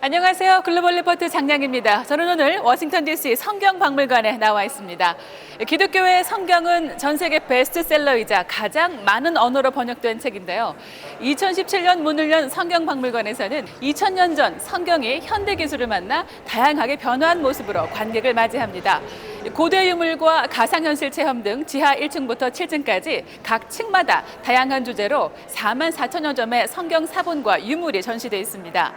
안녕하세요. 글로벌 리포트 장량입니다. 저는 오늘 워싱턴 DC 성경박물관에 나와 있습니다. 기독교의 성경은 전 세계 베스트셀러이자 가장 많은 언어로 번역된 책인데요. 2017년 문을 연 성경박물관에서는 2000년 전 성경이 현대 기술을 만나 다양하게 변화한 모습으로 관객을 맞이합니다. 고대 유물과 가상현실 체험 등 지하 1층부터 7층까지 각 층마다 다양한 주제로 44,000여 점의 성경 사본과 유물이 전시되어 있습니다.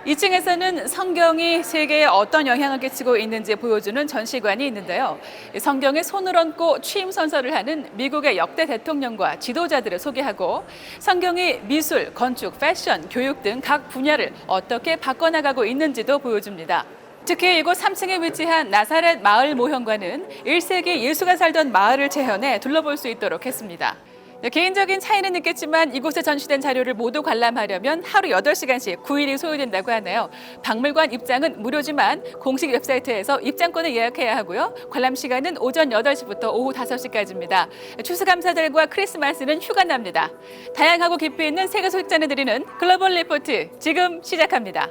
2층에서는 성경이 세계에 어떤 영향을 끼치고 있는지 보여주는 전시관이 있는데요. 성경에 손을 얹고 취임 선서를 하는 미국의 역대 대통령과 지도자들을 소개하고 성경이 미술, 건축, 패션, 교육 등 각 분야를 어떻게 바꿔나가고 있는지도 보여줍니다. 특히 이곳 3층에 위치한 나사렛 마을 모형관은 1세기 예수가 살던 마을을 재현해 둘러볼 수 있도록 했습니다. 개인적인 차이는 있겠지만 이곳에 전시된 자료를 모두 관람하려면 하루 8시간씩 9일이 소요된다고 하네요. 박물관 입장은 무료지만 공식 웹사이트에서 입장권을 예약해야 하고요. 관람 시간은 오전 8시부터 오후 5시까지입니다. 추수감사절과 크리스마스는 휴가 납니다. 다양하고 깊이 있는 세계 소식 전해드리는 글로벌 리포트 지금 시작합니다.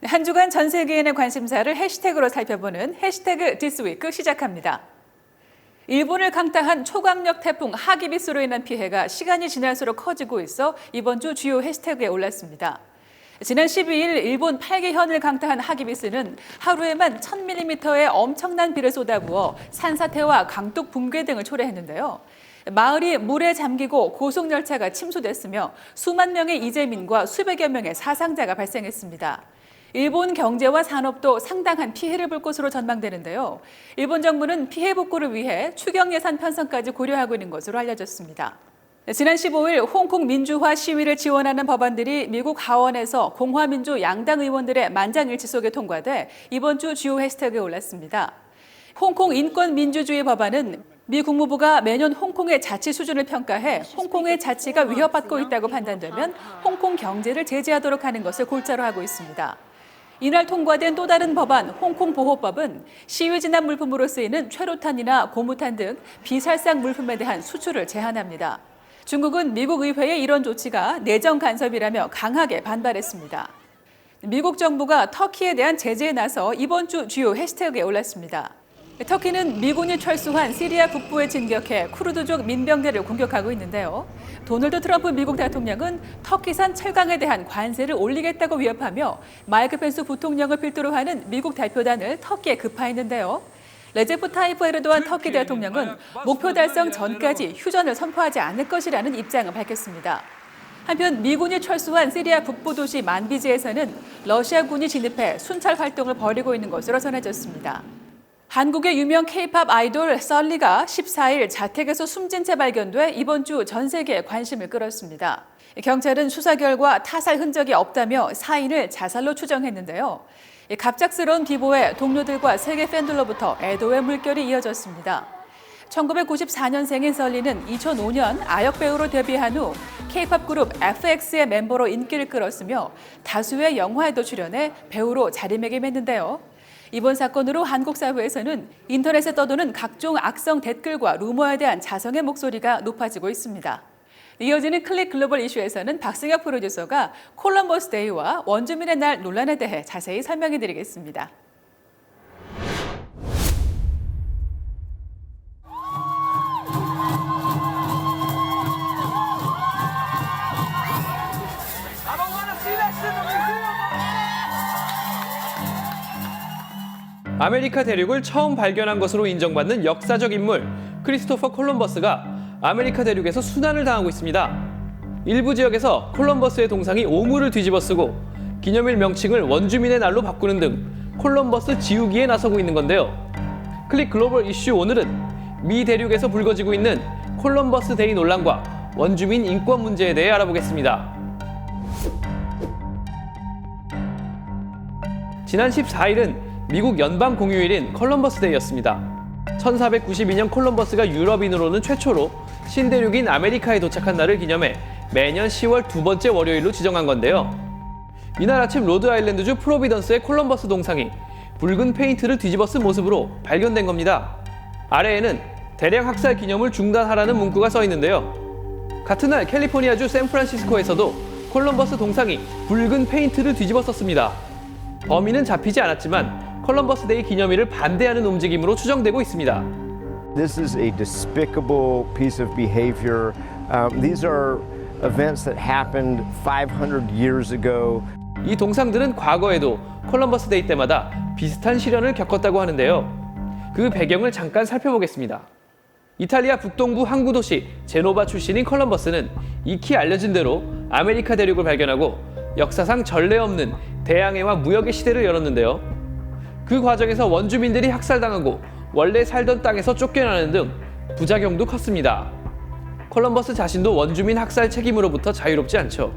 한 주간 전 세계인의 관심사를 해시태그로 살펴보는 해시태그 디스위크 시작합니다. 일본을 강타한 초강력 태풍 하기비스로 인한 피해가 시간이 지날수록 커지고 있어 이번 주 주요 해시태그에 올랐습니다. 지난 12일 일본 8개현을 강타한 하기비스는 하루에만 1000mm의 엄청난 비를 쏟아부어 산사태와 강둑 붕괴 등을 초래했는데요. 마을이 물에 잠기고 고속열차가 침수됐으며 수만 명의 이재민과 수백여 명의 사상자가 발생했습니다. 일본 경제와 산업도 상당한 피해를 볼 것으로 전망되는데요. 일본 정부는 피해 복구를 위해 추경 예산 편성까지 고려하고 있는 것으로 알려졌습니다. 지난 15일 홍콩 민주화 시위를 지원하는 법안들이 미국 하원에서 공화민주 양당 의원들의 만장일치 속에 통과돼 이번 주 주요 해시태그에 올랐습니다. 홍콩 인권민주주의 법안은 미 국무부가 매년 홍콩의 자치 수준을 평가해 홍콩의 자치가 위협받고 있다고 판단되면 홍콩 경제를 제재하도록 하는 것을 골자로 하고 있습니다. 이날 통과된 또 다른 법안 홍콩보호법은 시위 진압 물품으로 쓰이는 최루탄이나 고무탄 등 비살상 물품에 대한 수출을 제한합니다. 중국은 미국 의회의 이런 조치가 내정 간섭이라며 강하게 반발했습니다. 미국 정부가 터키에 대한 제재에 나서 이번 주 주요 해시태그에 올랐습니다. 터키는 미군이 철수한 시리아 북부에 진격해 쿠르드족 민병대를 공격하고 있는데요. 도널드 트럼프 미국 대통령은 터키산 철강에 대한 관세를 올리겠다고 위협하며 마이크 펜스 부통령을 필두로 하는 미국 대표단을 터키에 급파했는데요. 레제프 타이프 에르도안 터키 대통령은 목표 달성 전까지 휴전을 선포하지 않을 것이라는 입장을 밝혔습니다. 한편 미군이 철수한 시리아 북부 도시 만비지에서는 러시아군이 진입해 순찰 활동을 벌이고 있는 것으로 전해졌습니다. 한국의 유명 K-팝 아이돌 썰리가 14일 자택에서 숨진 채 발견돼 이번 주 전 세계에 관심을 끌었습니다. 경찰은 수사 결과 타살 흔적이 없다며 사인을 자살로 추정했는데요. 갑작스러운 비보에 동료들과 세계 팬들로부터 애도의 물결이 이어졌습니다. 1994년생인 썰리는 2005년 아역 배우로 데뷔한 후 K-팝 그룹 FX의 멤버로 인기를 끌었으며 다수의 영화에도 출연해 배우로 자리매김했는데요. 이번 사건으로 한국 사회에서는 인터넷에 떠도는 각종 악성 댓글과 루머에 대한 자성의 목소리가 높아지고 있습니다. 이어지는 클릭 글로벌 이슈에서는 박승혁 프로듀서가 콜럼버스 데이와 원주민의 날 논란에 대해 자세히 설명해 드리겠습니다. 아메리카 대륙을 처음 발견한 것으로 인정받는 역사적 인물 크리스토퍼 콜럼버스가 아메리카 대륙에서 순환을 당하고 있습니다. 일부 지역에서 콜럼버스의 동상이 오물을 뒤집어쓰고 기념일 명칭을 원주민의 날로 바꾸는 등 콜럼버스 지우기에 나서고 있는 건데요. 클릭 글로벌 이슈 오늘은 미 대륙에서 불거지고 있는 콜럼버스 데이 논란과 원주민 인권 문제에 대해 알아보겠습니다. 지난 14일은 미국 연방 공휴일인 콜럼버스 데이였습니다. 1492년 콜럼버스가 유럽인으로는 최초로 신대륙인 아메리카에 도착한 날을 기념해 매년 10월 두 번째 월요일로 지정한 건데요. 이날 아침 로드아일랜드주 프로비던스의 콜럼버스 동상이 붉은 페인트를 뒤집어 쓴 모습으로 발견된 겁니다. 아래에는 대량 학살 기념을 중단하라는 문구가 써 있는데요. 같은 날 캘리포니아주 샌프란시스코에서도 콜럼버스 동상이 붉은 페인트를 뒤집어 썼습니다. 범인은 잡히지 않았지만 콜럼버스 데이 기념일을 반대하는 움직임으로 추정되고 있습니다. This is a despicable piece of behavior. These are events that happened 500 years ago. 이 동상들은 과거에도 콜럼버스 데이 때마다 비슷한 시련을 겪었다고 하는데요. 그 배경을 잠깐 살펴보겠습니다. 이탈리아 북동부 항구 도시 제노바 출신인 콜럼버스는 익히 알려진 대로 아메리카 대륙을 발견하고 역사상 전례 없는 대항해와 무역의 시대를 열었는데요. 그 과정에서 원주민들이 학살당하고 원래 살던 땅에서 쫓겨나는 등 부작용도 컸습니다. 콜럼버스 자신도 원주민 학살 책임으로부터 자유롭지 않죠.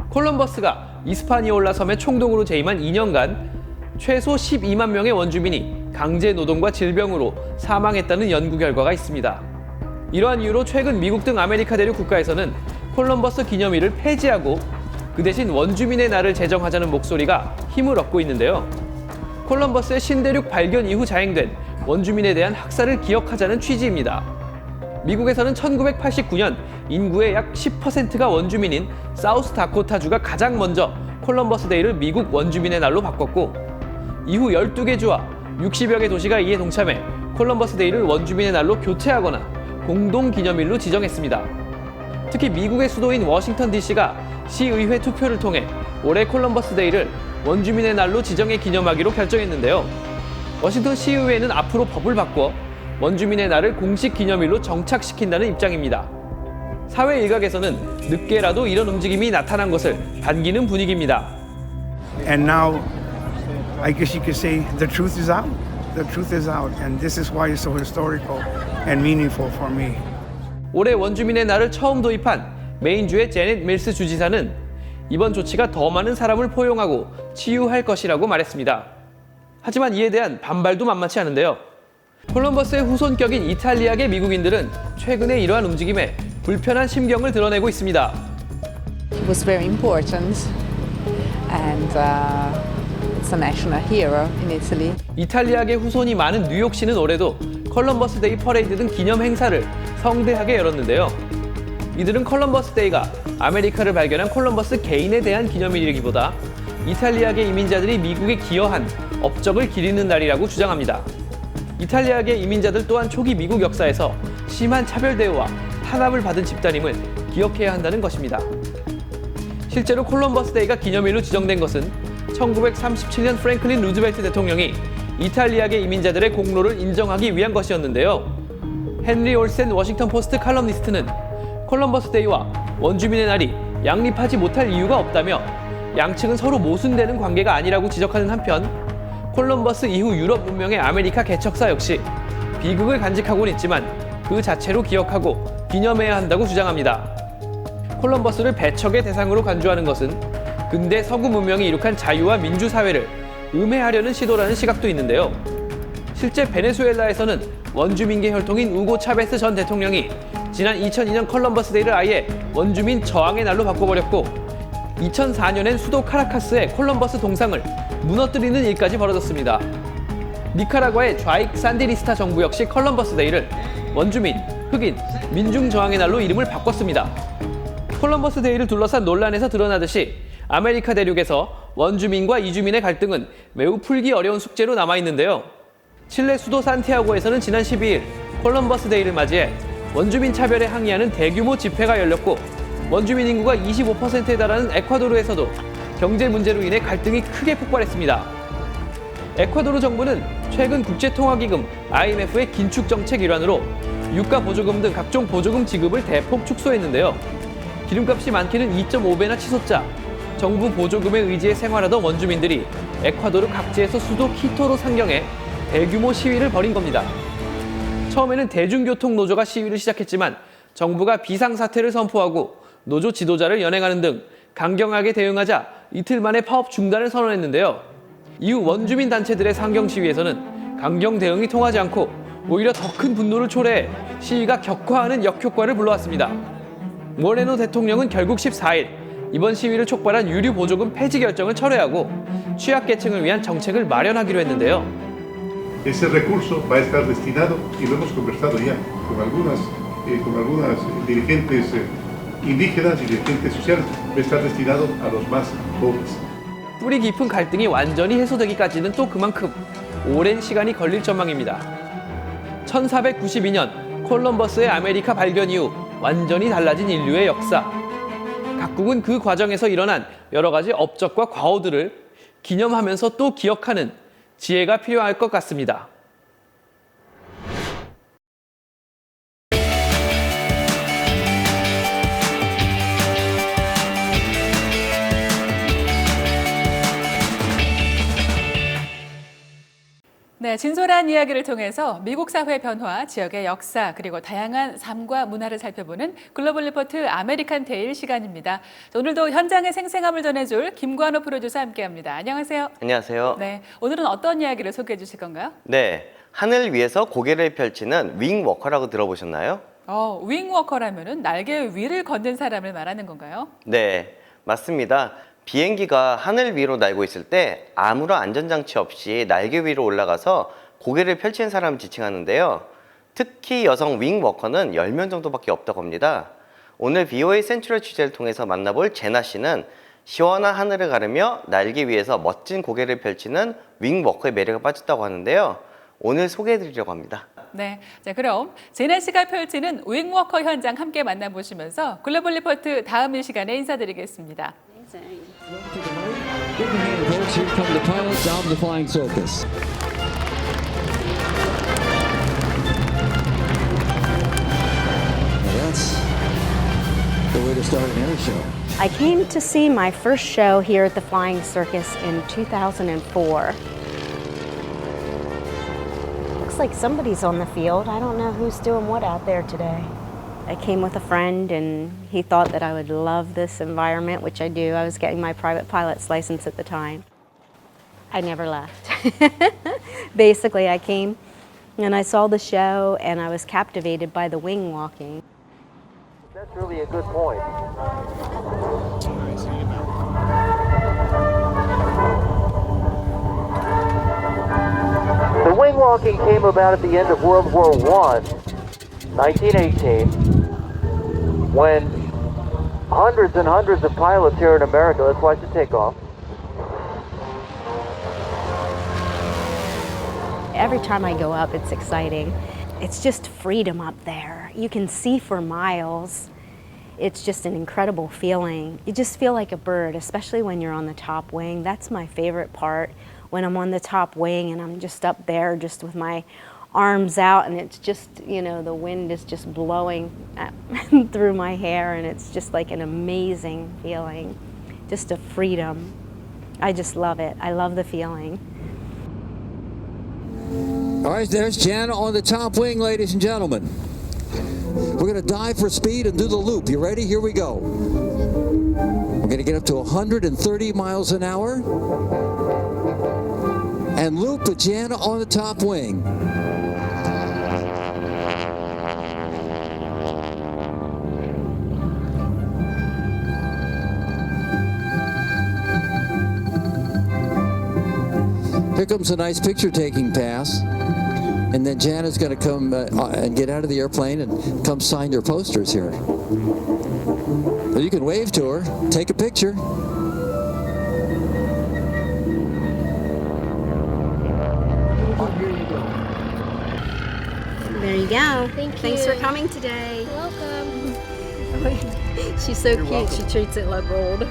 콜럼버스가 이스파니올라 섬에 총독으로 재임한 2년간 최소 12만 명의 원주민이 강제 노동과 질병으로 사망했다는 연구 결과가 있습니다. 이러한 이유로 최근 미국 등 아메리카 대륙 국가에서는 콜럼버스 기념일을 폐지하고 그 대신 원주민의 날을 제정하자는 목소리가 힘을 얻고 있는데요. 콜럼버스의 신대륙 발견 이후 자행된 원주민에 대한 학살을 기억하자는 취지입니다. 미국에서는 1989년 인구의 약 10%가 원주민인 사우스 다코타주가 가장 먼저 콜럼버스 데이를 미국 원주민의 날로 바꿨고, 이후 12개 주와 60여 개 도시가 이에 동참해 콜럼버스 데이를 원주민의 날로 교체하거나 공동 기념일로 지정했습니다. 특히 미국의 수도인 워싱턴 DC가 시의회 투표를 통해 올해 콜럼버스 데이를 원주민의 날로 지정해 기념하기로 결정했는데요. 워싱턴 시의회는 앞으로 법을 바꿔 원주민의 날을 공식 기념일로 정착시킨다는 입장입니다. 사회 일각에서는 늦게라도 이런 움직임이 나타난 것을 반기는 분위기입니다. And now, I guess you could say the truth is out. The truth is out, and this is why it's so historical and meaningful for me. 올해 원주민의 날을 처음 도입한 메인주의 제넷 밀스 주지사는 이번 조치가 더 많은 사람을 포용하고 치유할 것이라고 말했습니다. 하지만 이에 대한 반발도 만만치 않은데요. 콜럼버스의 후손격인 이탈리아계 미국인들은 최근에 이러한 움직임에 불편한 심경을 드러내고 있습니다. He was very important, and it's a national hero in Italy. 이탈리아계 후손이 많은 뉴욕시는 올해도 콜럼버스 데이 퍼레이드 등 기념 행사를 성대하게 열었는데요. 이들은 콜럼버스 데이가 아메리카를 발견한 콜럼버스 개인에 대한 기념일이기보다 이탈리아계 이민자들이 미국에 기여한 업적을 기리는 날이라고 주장합니다. 이탈리아계 이민자들 또한 초기 미국 역사에서 심한 차별 대우와 탄압을 받은 집단임을 기억해야 한다는 것입니다. 실제로 콜럼버스 데이가 기념일로 지정된 것은 1937년 프랭클린 루즈벨트 대통령이 이탈리아계 이민자들의 공로를 인정하기 위한 것이었는데요. 헨리 올센 워싱턴 포스트 칼럼니스트는 콜럼버스 데이와 원주민의 날이 양립하지 못할 이유가 없다며 양측은 서로 모순되는 관계가 아니라고 지적하는 한편, 콜럼버스 이후 유럽 문명의 아메리카 개척사 역시 비극을 간직하고는 있지만 그 자체로 기억하고 기념해야 한다고 주장합니다. 콜럼버스를 배척의 대상으로 간주하는 것은 근대 서구 문명이 이룩한 자유와 민주사회를 음해하려는 시도라는 시각도 있는데요. 실제 베네수엘라에서는 원주민계 혈통인 우고 차베스 전 대통령이 지난 2002년 콜럼버스 데이를 아예 원주민 저항의 날로 바꿔버렸고, 2004년엔 수도 카라카스의 콜럼버스 동상을 무너뜨리는 일까지 벌어졌습니다. 니카라과의 좌익 산디니스타 정부 역시 콜럼버스 데이를 원주민, 흑인, 민중 저항의 날로 이름을 바꿨습니다. 콜럼버스 데이를 둘러싼 논란에서 드러나듯이 아메리카 대륙에서 원주민과 이주민의 갈등은 매우 풀기 어려운 숙제로 남아있는데요. 칠레 수도 산티아고에서는 지난 12일 콜럼버스 데이를 맞이해 원주민 차별에 항의하는 대규모 집회가 열렸고, 원주민 인구가 25%에 달하는 에콰도르에서도 경제 문제로 인해 갈등이 크게 폭발했습니다. 에콰도르 정부는 최근 국제통화기금 IMF의 긴축 정책 일환으로 유가 보조금 등 각종 보조금 지급을 대폭 축소했는데요. 기름값이 많게는 2.5배나 치솟자 정부 보조금에 의지해 생활하던 원주민들이 에콰도르 각지에서 수도 키토로 상경해 대규모 시위를 벌인 겁니다. 처음에는 대중교통 노조가 시위를 시작했지만 정부가 비상사태를 선포하고 노조 지도자를 연행하는 등 강경하게 대응하자 이틀 만에 파업 중단을 선언했는데요. 이후 원주민 단체들의 상경 시위에서는 강경 대응이 통하지 않고 오히려 더 큰 분노를 초래해 시위가 격화하는 역효과를 불러왔습니다. 모레노 대통령은 결국 14일 이번 시위를 촉발한 유류 보조금 폐지 결정을 철회하고 취약계층을 위한 정책을 마련하기로 했는데요. ese recurso va a estar destinado, y lo hemos conversado ya con algunas dirigentes indígenas y dirigentes sociales, va a estar destinado a los más pobres. 뿌리 깊은 갈등이 완전히 해소되기까지는 또 그만큼 오랜 시간이 걸릴 전망입니다. 1492년 콜럼버스의 아메리카 발견 이후 완전히 달라진 인류의 역사. 각국은 그 과정에서 일어난 여러 가지 업적과 과오들을 기념하면서 또 기억하는 지혜가 필요할 것 같습니다. 네, 진솔한 이야기를 통해서 미국 사회 변화, 지역의 역사, 그리고 다양한 삶과 문화를 살펴보는 글로벌 리포트 아메리칸 테일 시간입니다. 오늘도 현장의 생생함을 전해줄 김관호 프로듀서 함께합니다. 안녕하세요. 안녕하세요. 네, 오늘은 어떤 이야기를 소개해 주실 건가요? 네, 하늘 위에서 고개를 펼치는 윙워커라고 들어보셨나요? 윙워커라면은 날개 위를 걷는 사람을 말하는 건가요? 네, 맞습니다. 비행기가 하늘 위로 날고 있을 때 아무런 안전장치 없이 날개 위로 올라가서 고개를 펼치는 사람을 지칭하는데요. 특히 여성 윙워커는 10명 정도밖에 없다고 합니다. 오늘 BOA 센츄럴 취재를 통해서 만나볼 제나 씨는 시원한 하늘을 가르며 날개 위에서 멋진 고개를 펼치는 윙워커의 매력에 빠졌다고 하는데요. 오늘 소개해드리려고 합니다. 네, 자 그럼 제나 씨가 펼치는 윙워커 현장 함께 만나보시면서 글로벌 리포트 다음 이 시간에 인사드리겠습니다. Give a hand, folks. Here come the pilots down the flying circus. Now that's the way to start an air show. I came to see my first show here at the Flying Circus in 2004. Looks like somebody's on the field. I don't know who's doing what out there today. I came with a friend and he thought that I would love this environment, which I do. I was getting my private pilot's license at the time. I never left. Basically, I came and I saw the show and I was captivated by the wing walking. That's really a good point. The wing walking came about at the end of World War I, 1918, when hundreds and hundreds of pilots here in America, let's watch the takeoff. Every time I go up, it's exciting. It's just freedom up there. You can see for miles. It's just an incredible feeling. You just feel like a bird, especially when you're on the top wing. That's my favorite part, when I'm on the top wing and I'm just up there just with my arms out and it's just, you know, the wind is just blowing through my hair and it's just like an amazing feeling, just a freedom. I just love it. I love the feeling. All right, there's Jana on the top wing, ladies and gentlemen. We're going to dive for speed and do the loop. You ready? Here we go. We're going to get up to 130 miles an hour and loop with Jana on the top wing. Here comes a nice picture-taking pass, and then Jana's going to come and get out of the airplane and come sign your posters here. So you can wave to her, take a picture. There you go. Thanks Thanks for coming today. You're welcome. She's so cute. She treats it like gold.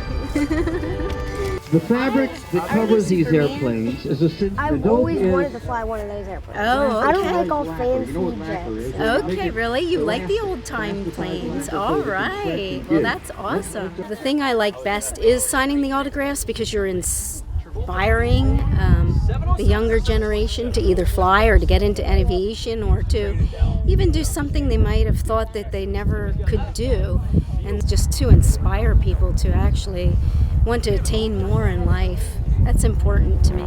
The fabric that covers these airplanes is a I've always wanted to fly one of those airplanes. Oh, I don't okay. like all fancy jets. Okay, really? You like the old-time planes. All right. Well, that's awesome. The thing I like best is signing the autographs because you're inspiring the younger generation to either fly or to get into aviation or to even do something they might have thought that they never could do, and just to inspire people to actually want to attain more in life. That's important to me.